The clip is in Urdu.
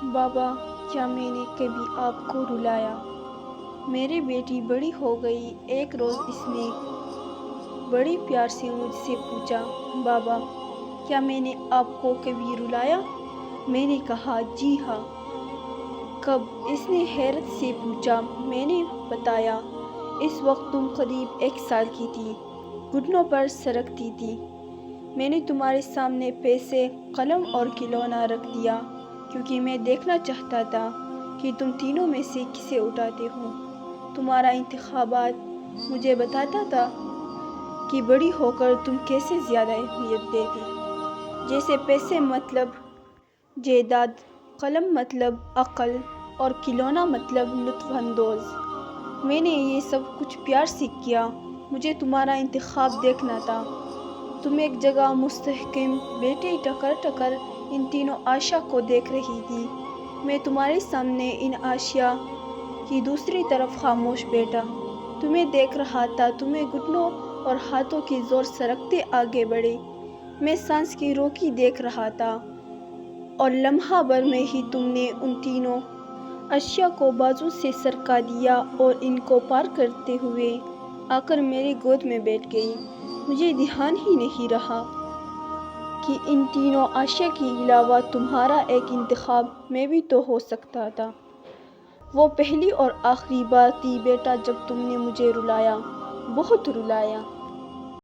بابا، کیا میں نے کبھی آپ کو رلایا؟ میری بیٹی بڑی ہو گئی۔ ایک روز اس نے بڑی پیار سے مجھ سے پوچھا، بابا، کیا میں نے آپ کو کبھی رلایا؟ میں نے کہا، جی ہاں۔ کب؟ اس نے حیرت سے پوچھا۔ میں نے بتایا، اس وقت تم قریب 1 سال کی تھی، گھٹنوں پر سرکتی تھی۔ میں نے تمہارے سامنے پیسے، قلم اور کھلونا رکھ دیا کیونکہ میں دیکھنا چاہتا تھا کہ تم تینوں میں سے کسے اٹھاتے ہو۔ تمہارا انتخابات مجھے بتاتا تھا کہ بڑی ہو کر تم کیسے زیادہ اہمیت دیتی۔ جیسے پیسے مطلب جائیداد، قلم مطلب عقل اور کھلونا مطلب لطف اندوز۔ میں نے یہ سب کچھ پیار سے کیا۔ مجھے تمہارا انتخاب دیکھنا تھا۔ تم ایک جگہ مستحکم بیٹے ٹکر ٹکر ان تینوں اشیاء کو دیکھ رہی تھی۔ میں تمہارے سامنے ان اشیاء کی دوسری طرف خاموش بیٹھا، تمہیں دیکھ رہا تھا۔ تمہیں گھٹنوں اور ہاتھوں کے زور سرکتے آگے بڑھے۔ میں سانس کی روکی دیکھ رہا تھا اور لمحہ بھر میں ہی تم نے ان تینوں اشیاء کو بازو سے سرکا دیا اور ان کو پار کرتے ہوئے آ کر میری گود میں بیٹھ گئی۔ مجھے دھیان ہی نہیں رہا کہ ان تینوں اشیاء کے علاوہ تمہارا ایک انتخاب میں بھی تو ہو سکتا تھا۔ وہ پہلی اور آخری بار تھی بیٹا جب تم نے مجھے رلایا، بہت رلایا۔